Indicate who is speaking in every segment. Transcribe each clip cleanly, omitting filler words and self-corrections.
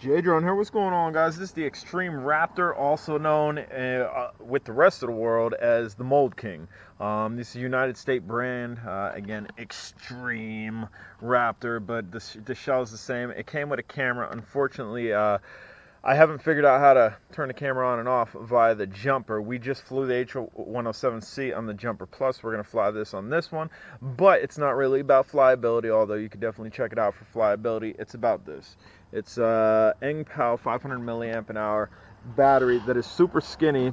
Speaker 1: J-Drone here. What's going on, guys? This is the Xtreme Raptor, also known with the rest of the world as the Mould King. This is a United States brand. Again, Xtreme Raptor, but the shell is the same. It came with a camera. Unfortunately, I haven't figured out how to turn the camera on and off via the jumper. We just flew the H107C on the Jumper Plus. We're going to fly this on this one, but it's not really about flyability, although you could definitely check it out for flyability. It's about this. It's a Engpow 500 milliamp an hour battery that is super skinny,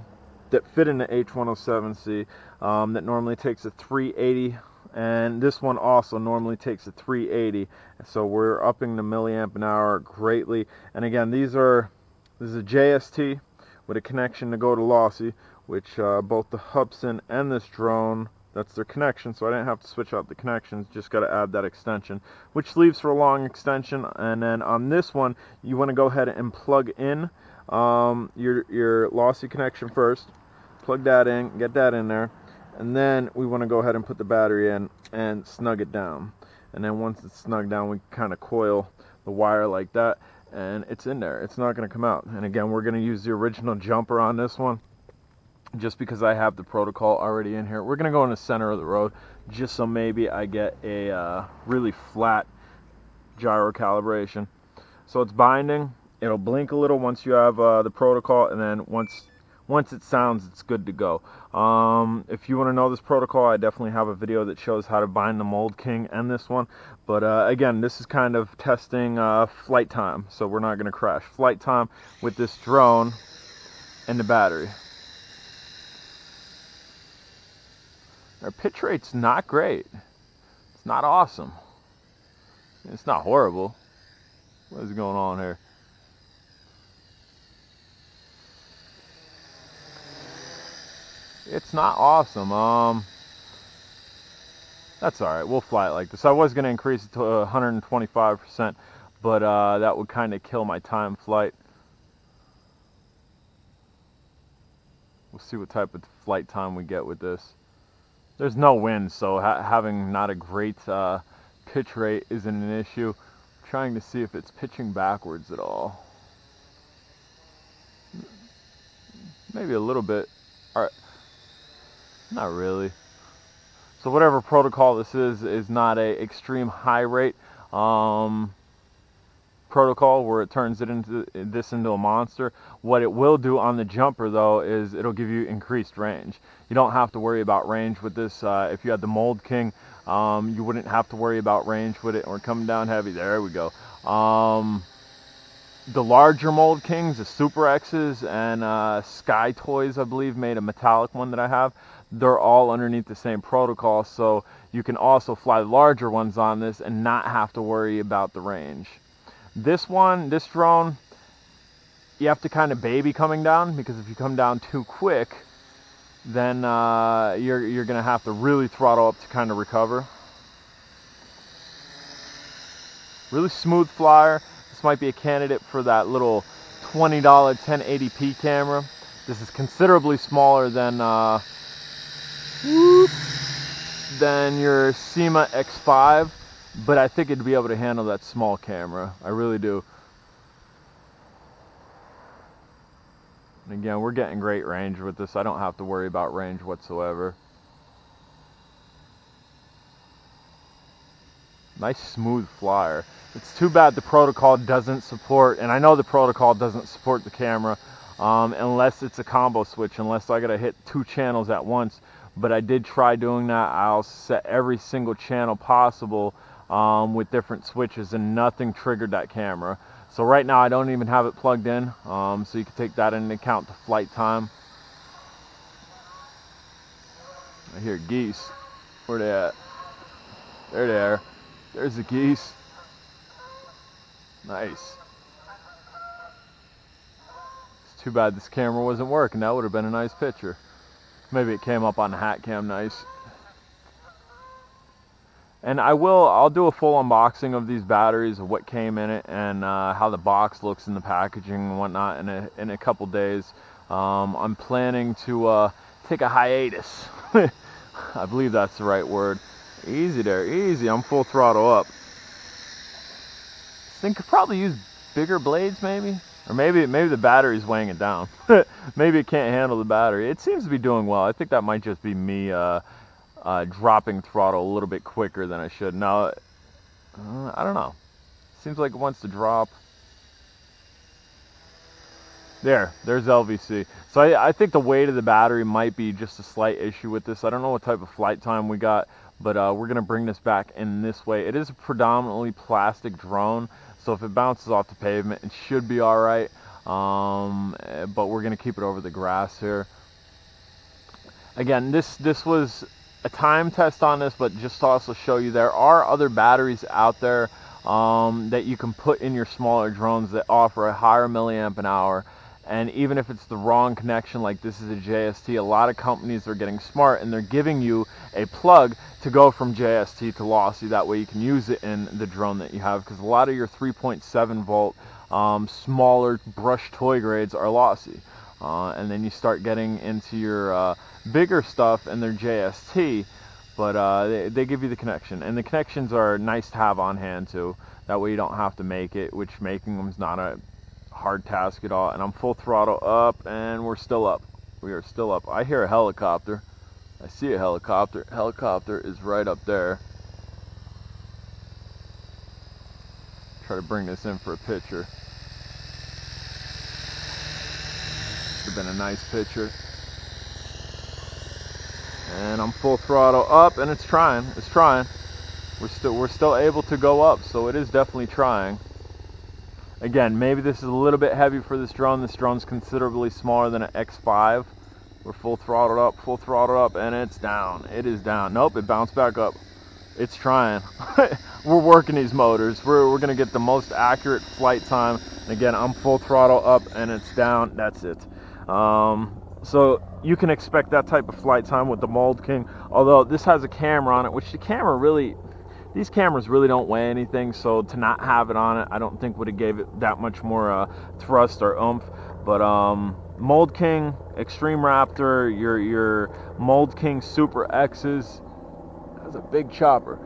Speaker 1: that fit in the H107C, that normally takes a 380, and this one also normally takes a 380. So we're upping the milliamp an hour greatly. And again, this is a JST with a connection to go to lossy, which both the Hubsan and this drone, that's their connection, so I didn't have to switch out the connections, just got to add that extension, which leaves for a long extension. And then on this one, you want to go ahead and plug in your lossy connection first, plug that in, get that in there, and then we want to go ahead and put the battery in and snug it down. And then once it's snugged down, we kind of coil the wire like that, and it's in there. It's not going to come out. And again, we're going to use the original jumper on this one, just because I have the protocol already in here. We're going to go in the center of the road, just so maybe I get a really flat gyro calibration. So it's binding. It'll blink a little once you have the protocol, and then once it sounds, it's good to go. If you want to know this protocol, I definitely have a video that shows how to bind the Mould King and this one. But again, this is kind of testing flight time, so we're not going to crash. Flight time with this drone and the battery. Our pitch rate's not great. It's not awesome. It's not horrible. What is going on here? It's not awesome. That's alright. We'll fly it like this. I was going to increase it to 125%, but that would kind of kill my time flight. We'll see what type of flight time we get with this. There's no wind, so having not a great pitch rate isn't an issue. I'm trying to see if it's pitching backwards at all. Maybe a little bit. Alright. Not really. So whatever protocol this is not a extreme high rate protocol where it turns it into a monster. What it will do on the jumper, though, is it'll give you increased range. You don't have to worry about range with this. If you had the Mould King, you wouldn't have to worry about range with it. We're coming down heavy. There we go. The larger Mould Kings, the Super X's and Sky Toys, I believe, made a metallic one that I have. They're all underneath the same protocol, so you can also fly larger ones on this and not have to worry about the range. This drone, you have to kind of baby coming down, because if you come down too quick, then you're going to have to really throttle up to kind of recover. Really smooth flyer. This might be a candidate for that little $20 1080p camera. This is considerably smaller than your SEMA X5, but I think it'd be able to handle that small camera. I really do. And again, we're getting great range with this. I don't have to worry about range whatsoever. Nice smooth flyer. It's too bad the protocol doesn't support, and I know the protocol doesn't support the camera unless it's a combo switch, unless I gotta hit 2 channels at once. But I did try doing that. I'll set every single channel possible with different switches, and nothing triggered that camera. So right now I don't even have it plugged in, so you can take that into account to flight time. I hear geese. Where they at? There they are. There's the geese. Nice. It's too bad this camera wasn't working. That would have been a nice picture. Maybe it came up on the hat cam nice. And I'll do a full unboxing of these batteries, of what came in it, and how the box looks in the packaging and whatnot in a couple days. I'm planning to take a hiatus. I believe that's the right word. Easy there, easy. I'm full throttle up. This thing could probably use bigger blades maybe? Or maybe the battery's weighing it down. Maybe it can't handle the battery. It seems to be doing well. I think that might just be me dropping throttle a little bit quicker than I should. Now, I don't know. Seems like it wants to drop. There's LVC. So I think the weight of the battery might be just a slight issue with this. I don't know what type of flight time we got, but we're going to bring this back in this way. It is a predominantly plastic drone, so if it bounces off the pavement, it should be all right. But we're going to keep it over the grass here. Again, this was a time test on this, but just to also show you there are other batteries out there that you can put in your smaller drones that offer a higher milliamp an hour. And even if it's the wrong connection, like this is a JST, a lot of companies are getting smart and they're giving you a plug to go from JST to lossy. That way you can use it in the drone that you have, because a lot of your 3.7 volt smaller brush toy grades are lossy. And then you start getting into your bigger stuff and they're JST, but they give you the connection. And the connections are nice to have on hand too. That way you don't have to make it, which making them is not a hard task at all. And I'm full throttle up and we're still up. We are still up. I hear a helicopter. I see a helicopter. Helicopter is right up there. Try to bring this in for a picture. Would have been a nice picture. And I'm full throttle up and it's trying. It's trying. We're still able to go up, so it is definitely trying. Again, maybe this is a little bit heavy for this drone. This drone's considerably smaller than an X5. We're full throttled up, and it's down. It is down. Nope, it bounced back up. It's trying. We're working these motors. We're going to get the most accurate flight time. And again, I'm full throttle up, and it's down. That's it. So you can expect that type of flight time with the Mould King. Although this has a camera on it, which the camera really... These cameras really don't weigh anything, so to not have it on it, I don't think would have gave it that much more thrust or oomph. But Mould King, Xtreme Raptor, your Mould King Super X's, that's a big chopper.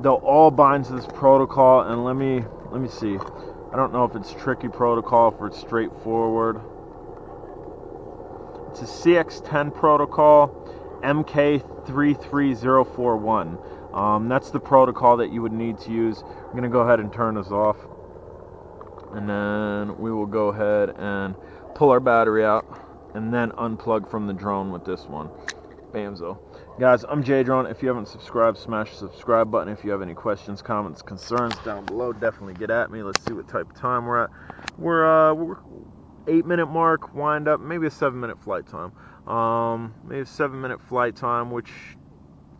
Speaker 1: They'll all bind to this protocol, and let me see. I don't know if it's tricky protocol, if it's straightforward. It's a CX10 protocol, MK33041. That's the protocol that you would need to use. I'm going to go ahead and turn this off. And then we will go ahead and pull our battery out and then unplug from the drone with this one. Bamzo. Guys, I'm J-Drone. If you haven't subscribed, smash the subscribe button. If you have any questions, comments, concerns down below, definitely get at me. Let's see what type of time we're at. We're 8-minute mark, wind up, maybe a 7-minute flight time. Maybe a 7-minute flight time, which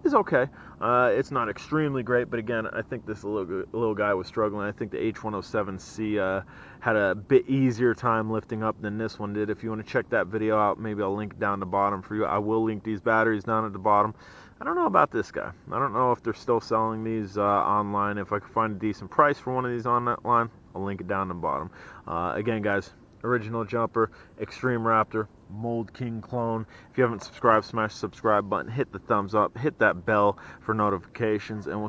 Speaker 1: is okay. It's not extremely great, but again, I think this little guy was struggling. I think the H107C had a bit easier time lifting up than this one did. If you want to check that video out, maybe I'll link it down the bottom for you. I will link these batteries down at the bottom. I don't know about this guy. I don't know if they're still selling these online. If I can find a decent price for one of these online, I'll link it down the bottom. Again, guys, original jumper, Xtreme Raptor, Mould King clone. If you haven't subscribed, smash the subscribe button, hit the thumbs up, hit that bell for notifications, and we'll see